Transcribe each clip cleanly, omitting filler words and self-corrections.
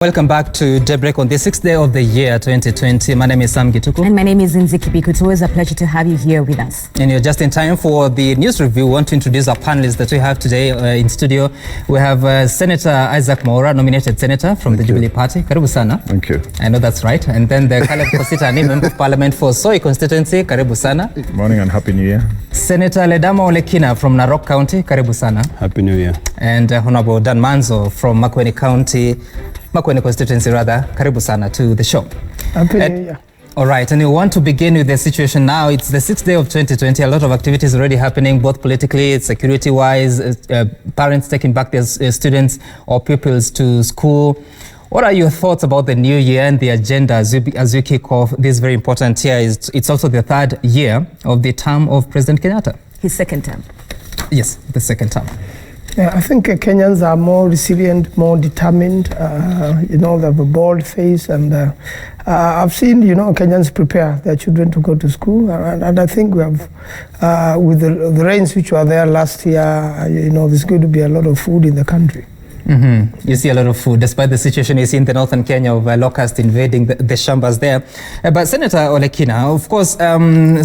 Welcome back to Daybreak on the 6th day of the year 2020. My name is Sam Gituku. And my name is Nziki Biku. It's always a pleasure to have you here with us. And you're just in time for the news review. We want to introduce our panelists that we have today in studio. We have Senator Isaac Mwaura, nominated senator from the Jubilee Party. Karibu sana. Thank you. I know that's right. And then the Kositany, member of parliament for Soi constituency. Karibu sana. Good morning and Happy New Year. Senator Ledama Olekina from Narok County. Karibu sana. Happy New Year. And Honorable Dan Manzo from Makueni constituency rather. Karibu sana to the show. Happy New Year. All right, and we want to begin with the situation now. It's the 6th day of 2020. A lot of activities already happening, both politically, security-wise, parents taking back their students or pupils to school. What are your thoughts about the new year and the agenda as you kick off this very important year? It's also the third year of the term of President Kenyatta. His second term. Yes, the second term. Yeah, I think Kenyans are more resilient, more determined. They have a bold face, and I've seen, Kenyans prepare their children to go to school, and I think we have, with the rains which were there last year, there's going to be a lot of food in the country. Mm-hmm. You see a lot of food, despite the situation you see in the northern Kenya of locusts invading the shambas there. But Senator Olekina, of course,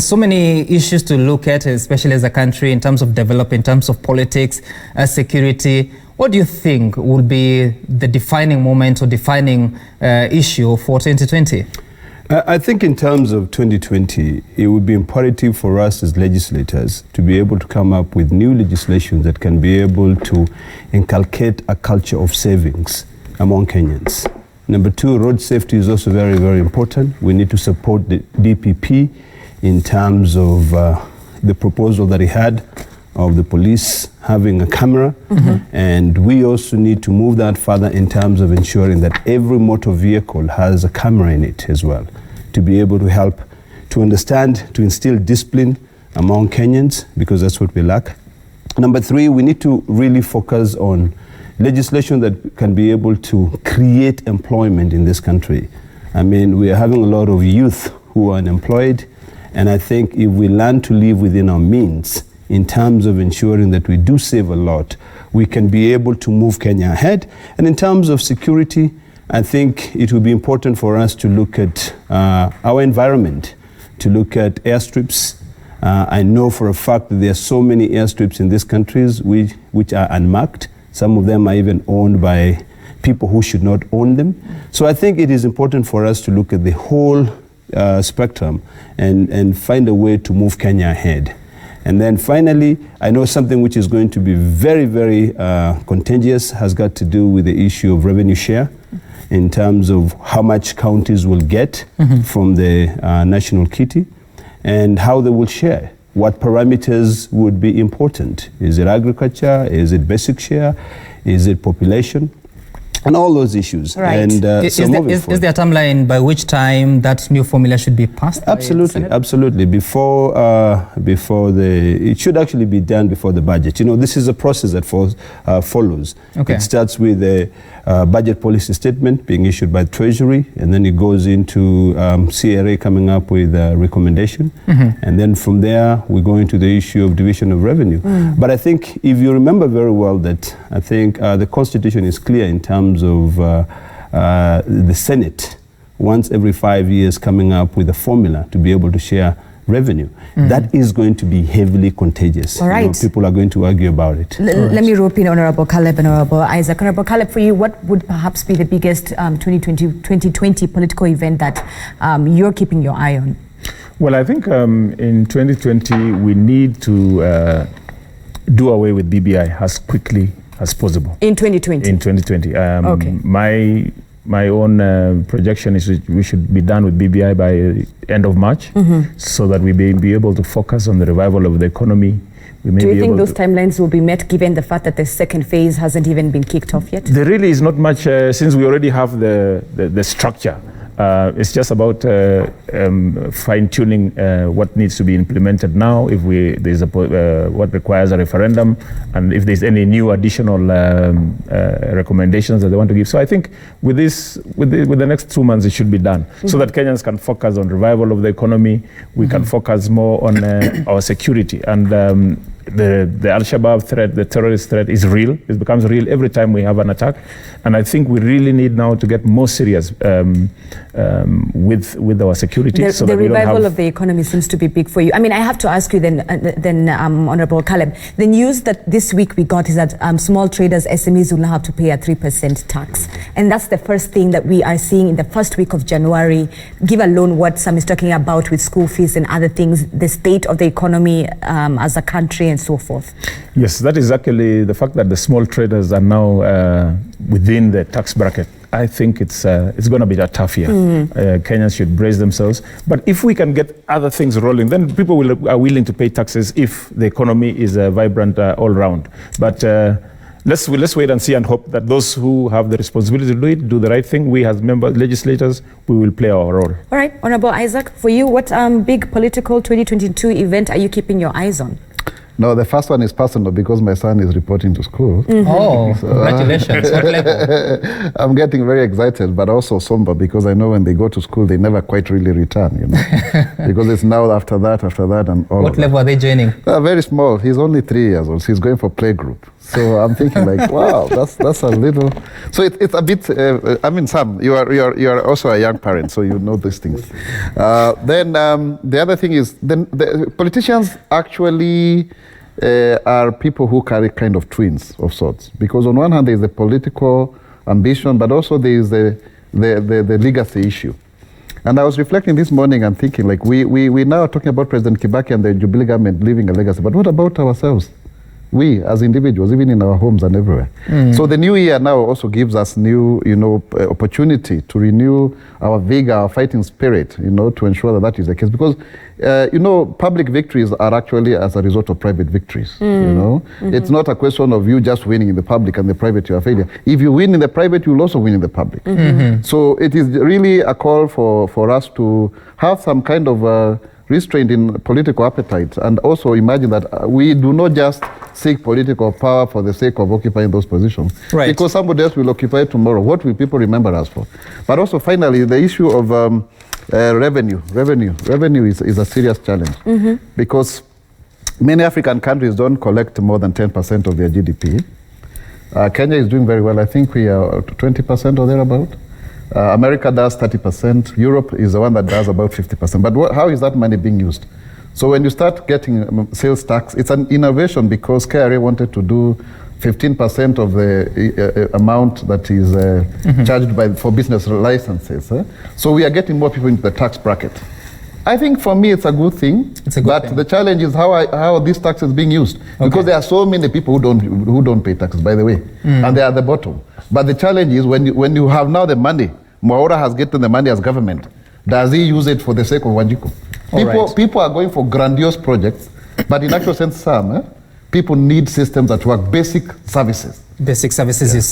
so many issues to look at, especially as a country, in terms of development, in terms of politics, security. What do you think will be the defining moment or defining issue for 2020? I think in terms of 2020, it would be imperative for us as legislators to be able to come up with new legislation that can be able to inculcate a culture of savings among Kenyans. Number two, road safety is also very, very important. We need to support the DPP in terms of the proposal that he had of the police having a camera. Mm-hmm. And we also need to move that further in terms of ensuring that every motor vehicle has a camera in it as well, to be able to help to understand, to instill discipline among Kenyans, because that's what we lack. Number three, we need to really focus on legislation that can be able to create employment in this country. I mean, we are having a lot of youth who are unemployed, and I think if we learn to live within our means, in terms of ensuring that we do save a lot, we can be able to move Kenya ahead. And in terms of security, I think it will be important for us to look at our environment, to look at airstrips. I know for a fact that there are so many airstrips in these countries which are unmarked. Some of them are even owned by people who should not own them. So I think it is important for us to look at the whole spectrum and find a way to move Kenya ahead. And then finally, I know something which is going to be very, very contagious has got to do with the issue of revenue share in terms of how much counties will get from the national kitty and how they will share. What parameters would be important? Is it agriculture? Is it basic share? Is it population? And all those issues. Right. And is there a timeline by which time that new formula should be passed? Absolutely, absolutely. It should actually be done before the budget. This is a process that follows. Okay. It starts with a budget policy statement being issued by the Treasury, and then it goes into CRA coming up with a recommendation. Mm-hmm. And then from there, we go into the issue of division of revenue. Mm. But I think if you remember very well that I think the Constitution is clear in terms of the Senate once every 5 years coming up with a formula to be able to share revenue. Mm-hmm. That is going to be heavily contagious. All right. People are going to argue about it. Let me rope in Honorable Caleb and Honorable Isaac. Honorable Caleb, for you, what would perhaps be the biggest 2020 political event that you're keeping your eye on? Well, I think in 2020 we need to do away with BBI as quickly as possible. In 2020? In 2020. Okay. My own projection is we should be done with BBI by end of March, so that we be able to focus on the revival of the economy. Do you think those timelines will be met given the fact that the second phase hasn't even been kicked off yet? There really is not much, since we already have the structure. It's just about fine-tuning what needs to be implemented now, if there's what requires a referendum, and if there's any new additional recommendations that they want to give. So I think with the next 2 months it should be done, so that Kenyans can focus on revival of the economy. We can focus more on our security, and the Al-Shabaab threat, the terrorist threat is real. It becomes real every time we have an attack. And I think we really need now to get more serious with our security. The revival of the economy seems to be big for you. I mean, I have to ask you then Honorable Caleb, the news that this week we got is that small traders, SMEs will now have to pay a 3% tax. And that's the first thing that we are seeing in the first week of January, give alone what Sam is talking about with school fees and other things, the state of the economy as a country and so forth. Yes, that is actually the fact that the small traders are now within the tax bracket. I think it's going to be a tough year. Kenyans should brace themselves. But if we can get other things rolling, then people are willing to pay taxes if the economy is vibrant all round. But let's wait and see and hope that those who have the responsibility to do it, do the right thing. We as members, legislators, we will play our role. All right, Honorable Isaac, for you, what big political 2022 event are you keeping your eyes on? No, the first one is personal because my son is reporting to school. Oh, so, congratulations. What level? I'm getting very excited, but also somber because I know when they go to school, they never quite really return, you know, because it's now after that, and all. What level are they joining? Very small. He's only 3 years old. So he's going for playgroup. So I'm thinking like, wow, that's a little. So it's a bit. I mean, Sam, you are also a young parent, so you know these things. Then the other thing is, then the politicians actually are people who carry kind of twins of sorts, because on one hand there is the political ambition, but also there is the legacy issue. And I was reflecting this morning and thinking, like, we now are talking about President Kibaki and the Jubilee government leaving a legacy, but what about ourselves? We as individuals, even in our homes and everywhere. So the new year now also gives us new, opportunity to renew our vigor, our fighting spirit, to ensure that is the case. Because, public victories are actually as a result of private victories. It's not a question of you just winning in the public and the private you are failure. If you win in the private, you will also win in the public. So it is really a call for us to have some kind of restraint in political appetite, and also imagine that we do not just seek political power for the sake of occupying those positions. Right. Because somebody else will occupy it tomorrow. What will people remember us for? But also, finally, the issue of revenue. Revenue is a serious challenge because many African countries don't collect more than 10% of their GDP. Kenya is doing very well. I think we are 20% or thereabout. America does 30%. Europe is the one that does about 50%. But how is that money being used? So when you start getting sales tax, it's an innovation because KRA wanted to do 15% of the amount that is charged for business licenses. So we are getting more people into the tax bracket. I think for me it's a good thing. It's a good thing. The challenge is how this tax is being used. Okay. Because there are so many people who don't pay taxes, by the way, and they are at the bottom. But the challenge is when you have now the money, Mwaura has gotten the money as government. Does he use it for the sake of Wanjiku? People are going for grandiose projects, but in actual sense, people need systems that work, basic services. Basic services,